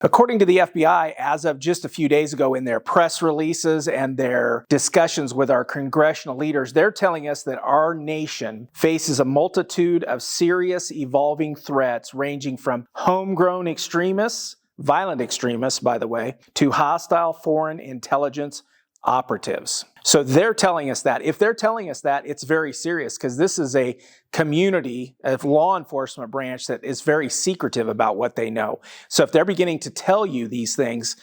According to the FBI, as of just a few days ago in their press releases and their discussions with our congressional leaders, they're telling us that our nation faces a multitude of serious evolving threats ranging from homegrown extremists, violent extremists, by the way, to hostile foreign intelligence operatives. So they're telling us that. If they're telling us that, it's very serious because this is a community of law enforcement branch that is very secretive about what they know. So if they're beginning to tell you these things,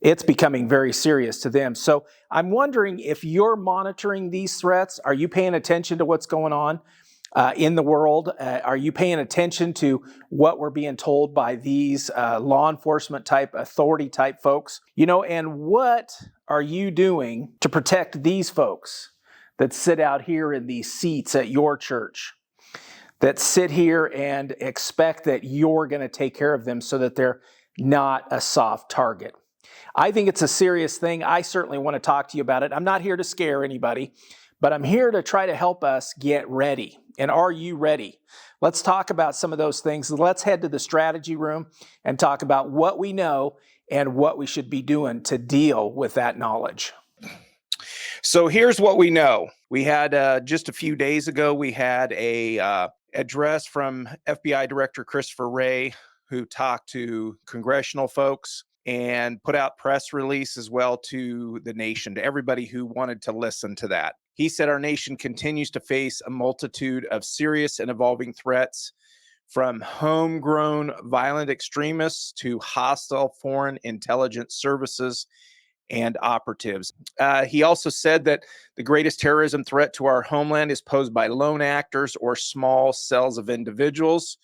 it's becoming very serious to them. So I'm wondering if you're monitoring these threats. Are you paying attention to what's going on in the world? Are you paying attention to what we're being told by these law enforcement type, authority type folks? And what are you doing to protect these folks that sit out here in these seats at your church, that sit here and expect that you're going to take care of them so that they're not a soft target? I think it's a serious thing. I certainly want to talk to you about it. I'm not here to scare anybody, but I'm here to try to help us get ready. And are you ready? Let's talk about some of those things. Let's head to the strategy room and talk about what we know and what we should be doing to deal with that knowledge. So here's what we know. We had just a few days ago, we had a address from FBI Director Christopher Wray, who talked to congressional folks and put out press release as well to the nation, to everybody who wanted to listen to that. He said our nation continues to face a multitude of serious and evolving threats, from homegrown violent extremists to hostile foreign intelligence services and operatives. He also said that the greatest terrorism threat to our homeland is posed by lone actors or small cells of individuals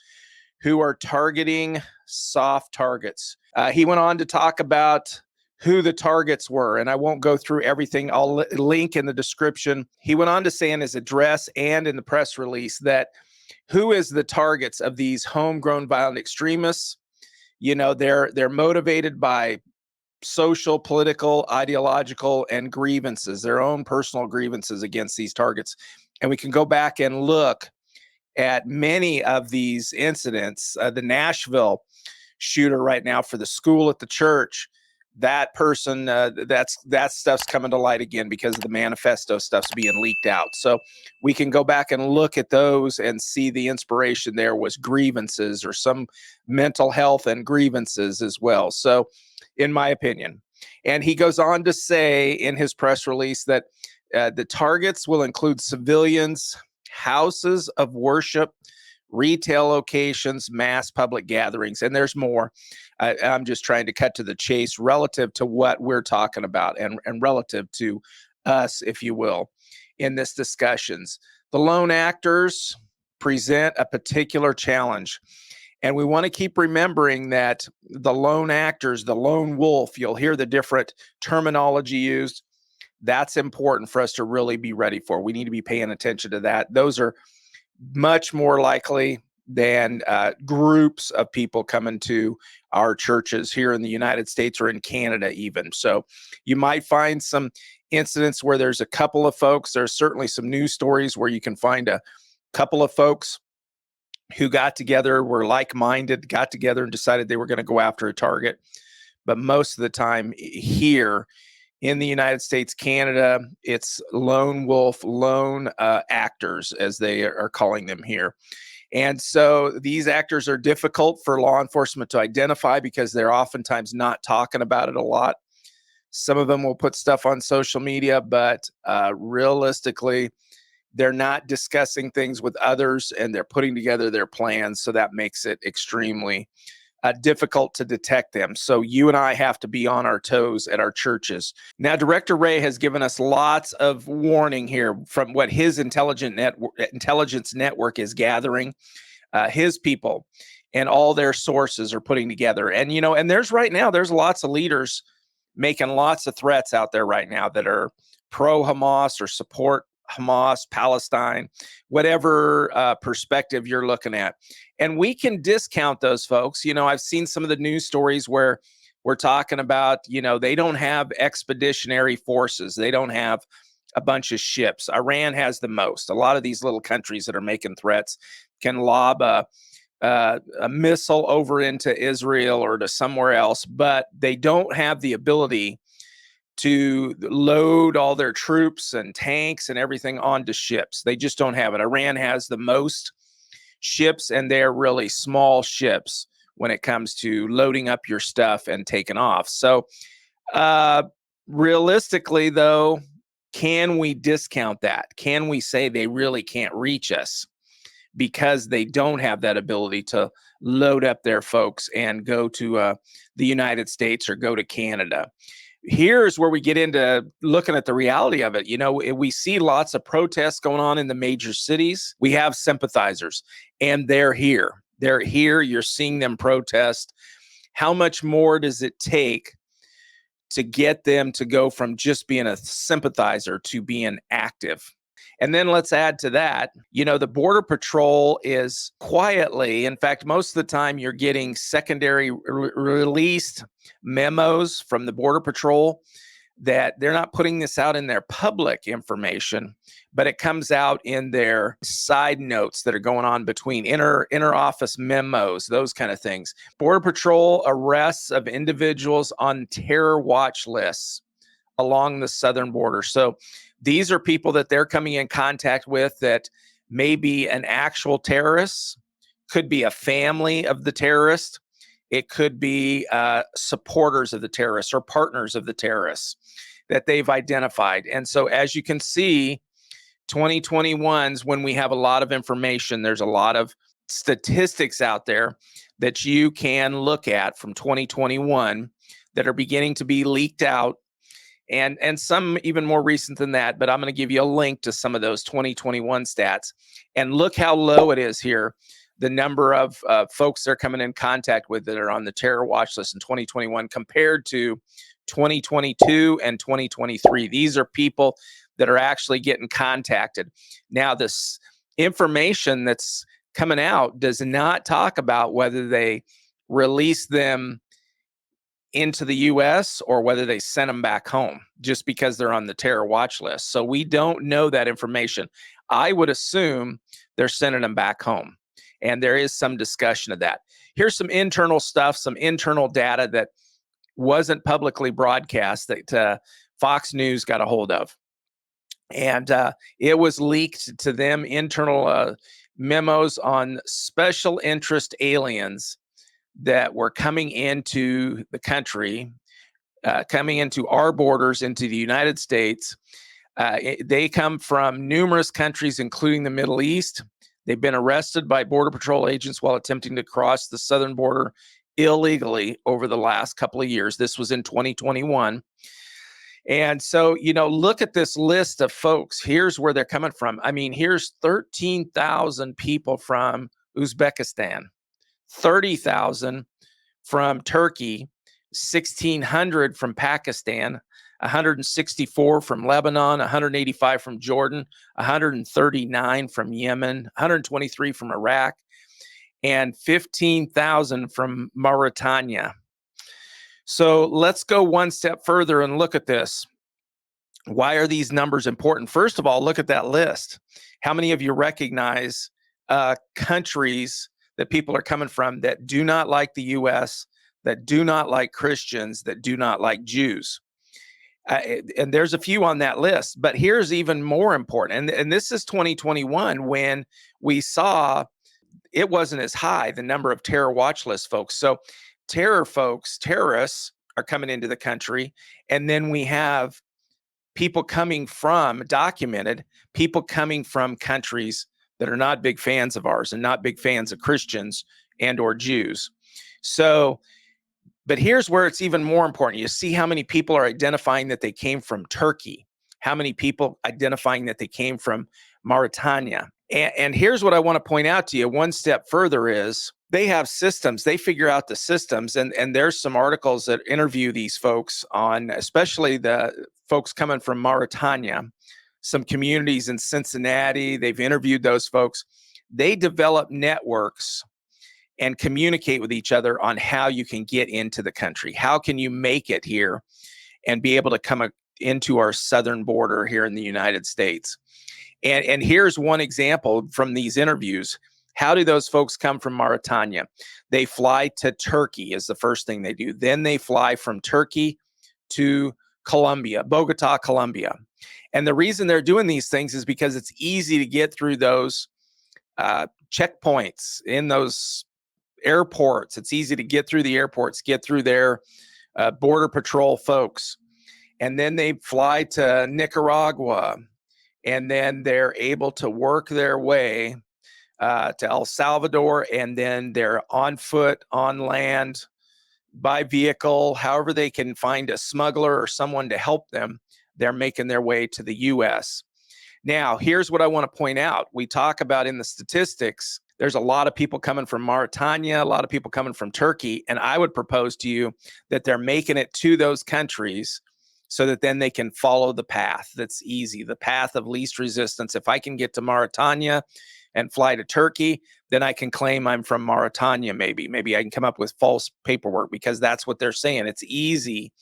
who are targeting soft targets. He went on to talk about who the targets were, and I won't go through everything. I'll link in the description. He went on to say in his address and in the press release that who is the targets of these homegrown violent extremists. They're motivated by social, political, ideological, and grievances, their own personal grievances against these targets. And we can go back and look at many of these incidents. The Nashville shooter right now for the school at the church, that person, that stuff's coming to light again because of the manifesto stuff's being leaked out. So we can go back and look at those and see the inspiration there was grievances or some mental health and grievances as well. So in my opinion, and he goes on to say in his press release that the targets will include civilians, houses of worship, retail locations, mass public gatherings, and there's more. I'm just trying to cut to the chase relative to what we're talking about and relative to us, if you will, in this discussions. The lone actors present a particular challenge. And we want to keep remembering that the lone actors, the lone wolf, you'll hear the different terminology used. That's important for us to really be ready for. We need to be paying attention to that. Those are much more likely than groups of people coming to our churches here in the United States or in Canada even. So you might find some incidents where there's a couple of folks. There's certainly some news stories where you can find a couple of folks who got together, were like-minded, got together and decided they were going to go after a target. But most of the time here in the United States, Canada, it's lone wolf, lone actors, as they are calling them here. And so these actors are difficult for law enforcement to identify because they're oftentimes not talking about it a lot. Some of them will put stuff on social media, but realistically, they're not discussing things with others and they're putting together their plans. So that makes it extremely difficult to detect them. So you and I have to be on our toes at our churches. Now, Director Wray has given us lots of warning here from what his intelligence network is gathering. His people and all their sources are putting together. And, and there's lots of leaders making lots of threats out there right now that are pro-Hamas or support Hamas, Palestine, whatever perspective you're looking at. And we can discount those folks. I've seen some of the news stories where we're talking about, they don't have expeditionary forces. They don't have a bunch of ships. Iran has the most. A lot of these little countries that are making threats can lob a a missile over into Israel or to somewhere else, but they don't have the ability to load all their troops and tanks and everything onto ships. They just don't have it. Iran has the most ships, and they're really small ships when it comes to loading up your stuff and taking off. So, realistically, though, can we discount that? Can we say they really can't reach us because they don't have that ability to load up their folks and go to the United States or go to Canada? Here's where we get into looking at the reality of it. You know, we see lots of protests going on in the major cities. We have sympathizers, and they're here. They're here. You're seeing them protest. How much more does it take to get them to go from just being a sympathizer to being active? And then let's add to that, you know, the Border Patrol is quietly, in fact, most of the time you're getting secondary released memos from the Border Patrol that they're not putting this out in their public information, but it comes out in their side notes that are going on between inter office memos, those kind of things. Border Patrol arrests of individuals on terror watch lists along the southern border. So these are people that they're coming in contact with that may be an actual terrorist, could be a family of the terrorist, it could be supporters of the terrorists or partners of the terrorists that they've identified. And so as you can see, 2021's when we have a lot of information, there's a lot of statistics out there that you can look at from 2021 that are beginning to be leaked out. And some even more recent than that, but I'm going to give you a link to some of those 2021 stats. And look how low it is here. The number of folks they're coming in contact with that are on the terror watch list in 2021 compared to 2022 and 2023. These are people that are actually getting contacted. Now, this information that's coming out does not talk about whether they release them into the US or whether they sent them back home just because they're on the terror watch list. So we don't know that information. I would assume they're sending them back home. And there is some discussion of that. Here's some internal stuff, some internal data that wasn't publicly broadcast that Fox News got a hold of. And it was leaked to them, internal memos on special interest aliens that were coming into the country, coming into our borders, into the United States. They come from numerous countries, including the Middle East. They've been arrested by Border Patrol agents while attempting to cross the southern border illegally over the last couple of years. This was in 2021. And so, you know, look at this list of folks. Here's where they're coming from. I mean, here's 13,000 people from Uzbekistan, 30,000 from Turkey, 1,600 from Pakistan, 164 from Lebanon, 185 from Jordan, 139 from Yemen, 123 from Iraq, and 15,000 from Mauritania. So let's go one step further and look at this. Why are these numbers important? First of all, look at that list. How many of you recognize countries that people are coming from that do not like the U.S., that do not like Christians, that do not like Jews? And there's a few on that list, but here's even more important. And this is 2021 when we saw it wasn't as high, the number of terror watch list folks. So terrorists are coming into the country. And then we have people coming from, documented, people coming from countries that are not big fans of ours and not big fans of Christians and or Jews. So, but here's where it's even more important. You see how many people are identifying that they came from Turkey, how many people identifying that they came from Mauritania. And here's what I want to point out to you. One step further is they have systems. They figure out the systems. And there's some articles that interview these folks on, especially the folks coming from Mauritania, some communities in Cincinnati. They've interviewed those folks. They develop networks and communicate with each other on how you can get into the country. How can you make it here and be able to come into our southern border here in the United States? And here's one example from these interviews. How do those folks come from Mauritania? They fly to Turkey is the first thing they do. Then they fly from Turkey to Colombia, Bogota, Colombia. And the reason they're doing these things is because it's easy to get through those checkpoints in those airports. It's easy to get through the airports, get through their border patrol folks. And then they fly to Nicaragua, and then they're able to work their way to El Salvador, and then they're on foot, on land, by vehicle, however they can find a smuggler or someone to help them. They're making their way to the U.S. Now, here's what I want to point out. We talk about in the statistics, there's a lot of people coming from Mauritania, a lot of people coming from Turkey, and I would propose to you that they're making it to those countries so that then they can follow the path that's easy, the path of least resistance. If I can get to Mauritania and fly to Turkey, then I can claim I'm from Mauritania. Maybe I can come up with false paperwork because that's what they're saying. It's easy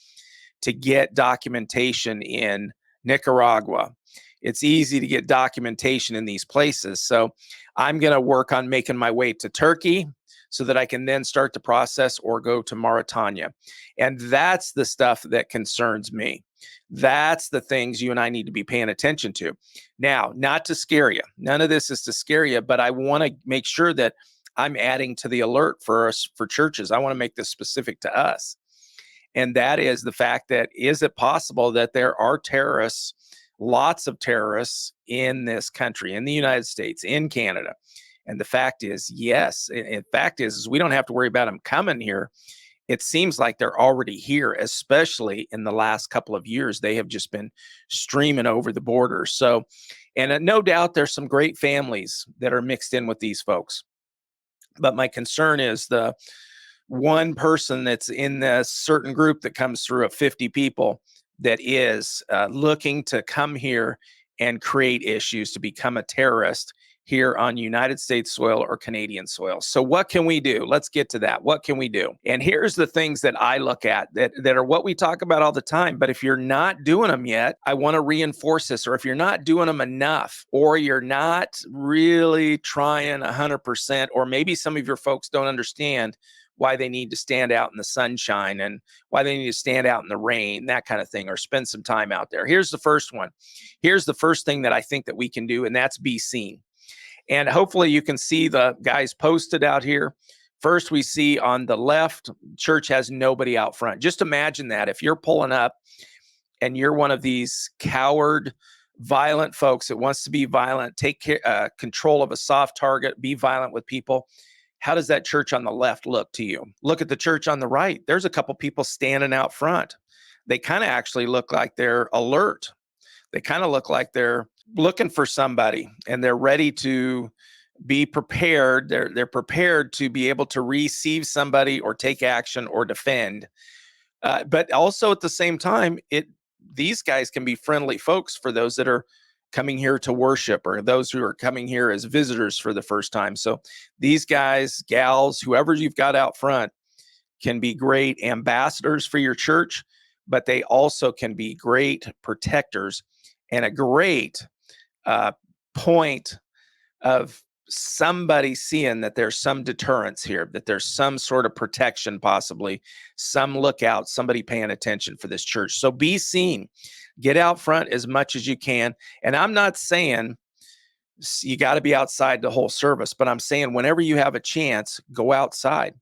to get documentation in Nicaragua. It's easy to get documentation in these places. So I'm going to work on making my way to Turkey so that I can then start the process or go to Mauritania. And that's the stuff that concerns me. That's the things you and I need to be paying attention to. Now, not to scare you. None of this is to scare you, but I want to make sure that I'm adding to the alert for us, for churches. I want to make this specific to us. And that is the fact that, is it possible that there are terrorists, lots of terrorists in this country, in the United States, in Canada? And the fact is, yes. In fact is we don't have to worry about them coming here. It seems like they're already here, especially in the last couple of years. They have just been streaming over the border. So, and no doubt there's some great families that are mixed in with these folks. But my concern is the one person that's in this certain group that comes through of 50 people that is looking to come here and create issues, to become a terrorist here on United States soil or Canadian soil. So what can we do? Let's get to that. What can we do? And here's the things that I look at that are what we talk about all the time. But if you're not doing them yet, I want to reinforce this. Or if you're not doing them enough, or you're not really trying 100%, or maybe some of your folks don't understand why they need to stand out in the sunshine and why they need to stand out in the rain, that kind of thing, or spend some time out there. Here's the first one. Here's the first thing that I think that we can do, and that's be seen. And hopefully you can see the guys posted out here. First, we see on the left, church has nobody out front. Just imagine that. If you're pulling up and you're one of these coward, violent folks that wants to be violent, take control of a soft target, be violent with people, how does that church on the left look to you? Look at the church on the right. There's a couple people standing out front. They kind of actually look like they're alert. They kind of look like they're looking for somebody, and they're ready to be prepared. They're prepared to be able to receive somebody or take action or defend. But also at the same time, these guys can be friendly folks for those that are coming here to worship, or those who are coming here as visitors for the first time. So these guys, gals, whoever you've got out front, can be great ambassadors for your church, but they also can be great protectors and a great point of somebody seeing that there's some deterrence here, that there's some sort of protection, possibly some lookout, somebody paying attention for this church. So be seen, get out front as much as you can. And I'm not saying you got to be outside the whole service, but I'm saying whenever you have a chance, go outside.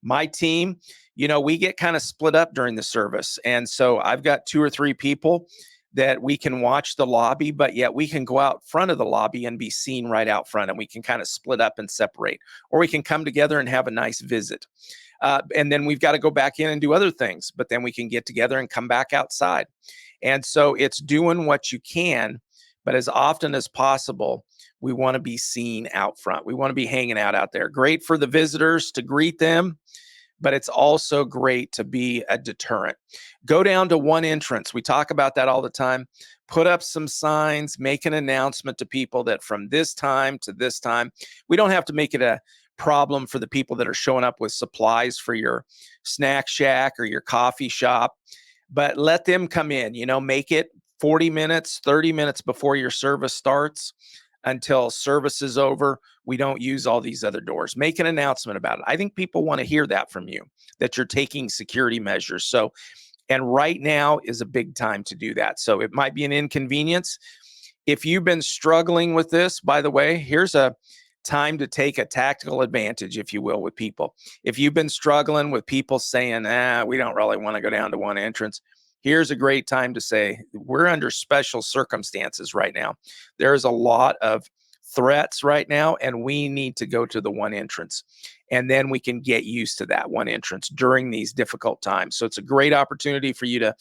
My team, we get kind of split up during the service. And so I've got 2 or 3 people that we can watch the lobby, but yet we can go out front of the lobby and be seen right out front, and we can kind of split up and separate, or we can come together and have a nice visit. And then we've got to go back in and do other things, but then we can get together and come back outside. And so it's doing what you can, but as often as possible, we want to be seen out front. We want to be hanging out there. Great for the visitors to greet them, but it's also great to be a deterrent. Go down to one entrance. We talk about that all the time. Put up some signs, make an announcement to people that from this time to this time. We don't have to make it a problem for the people that are showing up with supplies for your snack shack or your coffee shop, but let them come in, make it 40 minutes, 30 minutes before your service starts. until service is over. We don't use all these other doors. Make an announcement about it. I think people want to hear that from you, that you're taking security measures. So, and right now is a big time to do that. So it might be an inconvenience. If you've been struggling with this, by the way, here's a time to take a tactical advantage, if you will, with people. If you've been struggling with people saying, we don't really want to go down to one entrance, here's a great time to say, we're under special circumstances right now. There's a lot of threats right now, and we need to go to the one entrance. And then we can get used to that one entrance during these difficult times. So it's a great opportunity for you to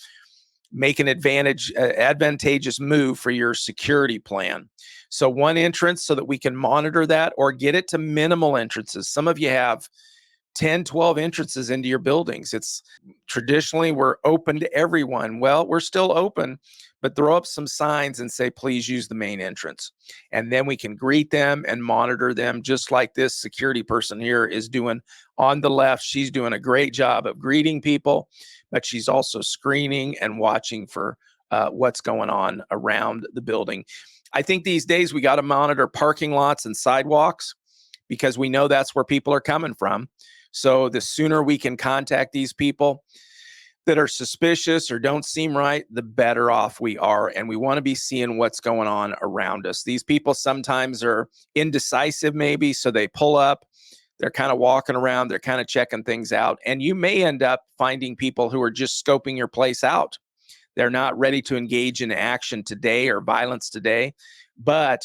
make an advantageous move for your security plan. So one entrance so that we can monitor that, or get it to minimal entrances. Some of you have 10, 12 entrances into your buildings. It's traditionally we're open to everyone. Well, we're still open, but throw up some signs and say, please use the main entrance. And then we can greet them and monitor them, just like this security person here is doing on the left. She's doing a great job of greeting people, but she's also screening and watching for what's going on around the building. I think these days we got to monitor parking lots and sidewalks, because we know that's where people are coming from. So the sooner we can contact these people that are suspicious or don't seem right, the better off we are. And we want to be seeing what's going on around us. These people sometimes are indecisive, maybe, so they pull up. They're kind of walking around. They're kind of checking things out. And you may end up finding people who are just scoping your place out. They're not ready to engage in action today or violence today, but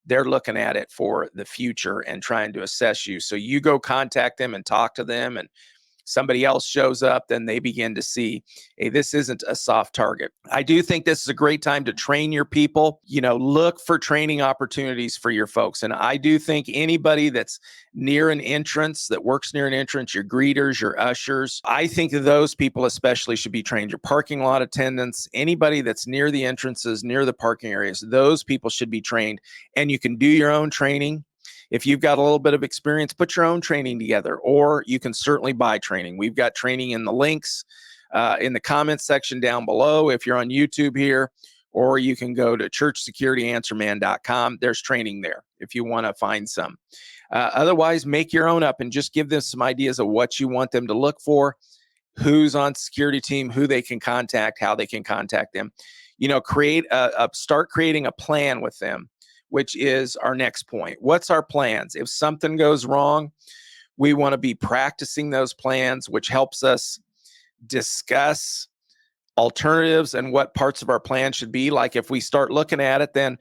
they're looking at it for the future and trying to assess you. So you go contact them and talk to them, and somebody else shows up, then they begin to see, hey, this isn't a soft target. I do think this is a great time to train your people. Look for training opportunities for your folks. And I do think anybody that's near an entrance, that works near an entrance, your greeters, your ushers, I think those people especially should be trained. Your parking lot attendants, anybody that's near the entrances, near the parking areas, those people should be trained. And you can do your own training. If you've got a little bit of experience, put your own training together, or you can certainly buy training. We've got training in the links in the comments section down below if you're on YouTube here, or you can go to churchsecurityanswerman.com. There's training there if you want to find some. Otherwise, make your own up and just give them some ideas of what you want them to look for, who's on security team, who they can contact, how they can contact them. Start creating a plan with them, which is our next point. What's our plans? If something goes wrong, we want to be practicing those plans, which helps us discuss alternatives and what parts of our plan should be. Like if we start looking at it, then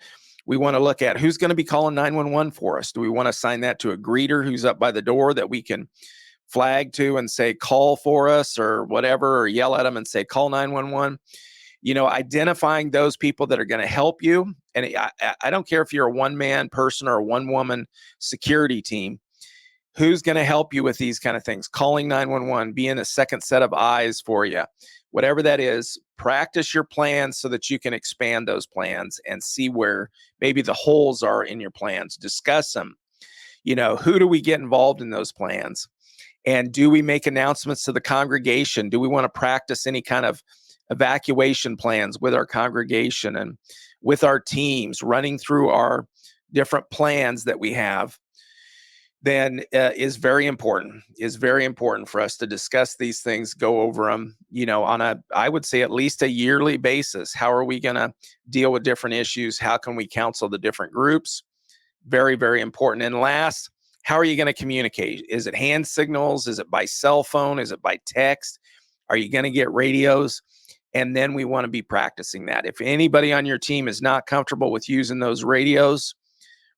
we want to look at who's going to be calling 911 for us. Do we want to assign that to a greeter who's up by the door that we can flag to and say, call for us or whatever, or yell at them and say, call 911? Identifying those people that are going to help you. And I don't care if you're a one-man person or a one-woman security team, who's going to help you with these kind of things. Calling 911, being a second set of eyes for you, whatever that is. Practice your plans so that you can expand those plans and see where maybe the holes are in your plans. Discuss them. Who do we get involved in those plans? And do we make announcements to the congregation? Do we want to practice any kind of evacuation plans with our congregation and with our teams, running through our different plans that we have? Then is very important for us to discuss these things, go over them, on I would say at least a yearly basis. How are we going to deal with different issues? How can we counsel the different groups? Very, very important. And last, how are you going to communicate? Is it hand signals? Is it by cell phone? Is it by text? Are you going to get radios? And then we want to be practicing that. If anybody on your team is not comfortable with using those radios,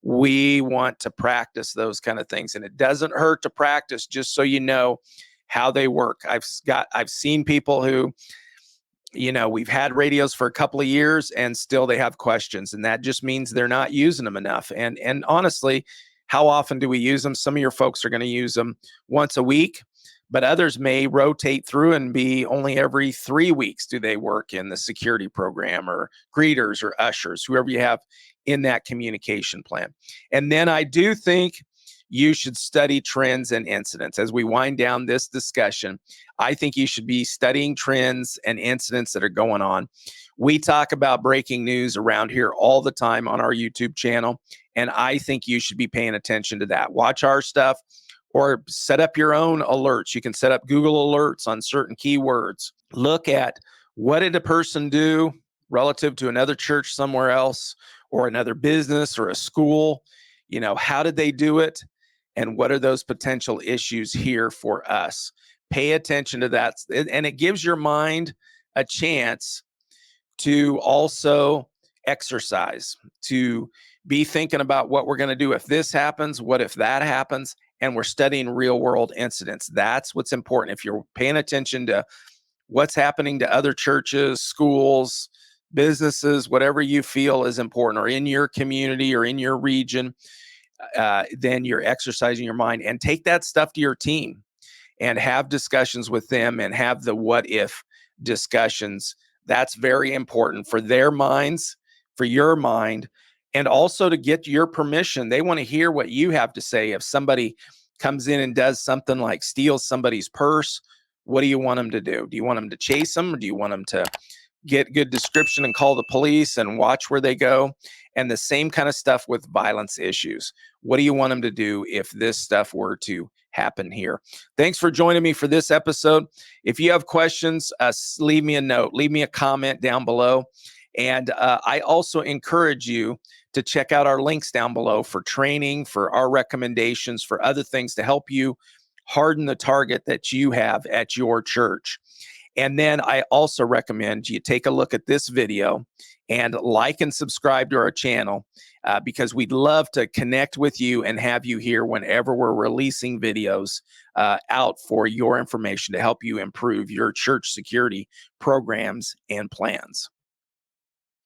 we want to practice those kind of things. And it doesn't hurt to practice, just so you know how they work. I've seen people who, we've had radios for a couple of years and still they have questions. And that just means they're not using them enough. And honestly, how often do we use them? Some of your folks are going to use them once a week, but others may rotate through and be only every 3 weeks do they work in the security program, or greeters or ushers, whoever you have in that communication plan. And then I do think you should study trends and incidents. As we wind down this discussion, I think you should be studying trends and incidents that are going on. We talk about breaking news around here all the time on our YouTube channel, And I think you should be paying attention to that. Watch our stuff or set up your own alerts. You can set up Google alerts on certain keywords. Look at what did a person do relative to another church somewhere else or another business or a school. How did they do it? And what are those potential issues here for us? Pay attention to that. And it gives your mind a chance to also exercise, to be thinking about what we're going to do if this happens, what if that happens, and we're studying real world incidents. That's what's important. If you're paying attention to what's happening to other churches, schools, businesses, whatever you feel is important, or in your community or in your region, then you're exercising your mind. And take that stuff to your team and have discussions with them and have the what if discussions. That's very important for their minds, for your mind, and also to get your permission. They want to hear what you have to say. If somebody comes in and does something like steals somebody's purse, what do you want them to do? Do you want them to chase them? Or do you want them to get good description and call the police and watch where they go? And the same kind of stuff with violence issues. What do you want them to do if this stuff were to happen here? Thanks for joining me for this episode. If you have questions, leave me a note, leave me a comment down below. And I also encourage you to check out our links down below for training, for our recommendations, for other things to help you harden the target that you have at your church. And then I also recommend you take a look at this video and like and subscribe to our channel because we'd love to connect with you and have you here whenever we're releasing videos out for your information to help you improve your church security programs and plans.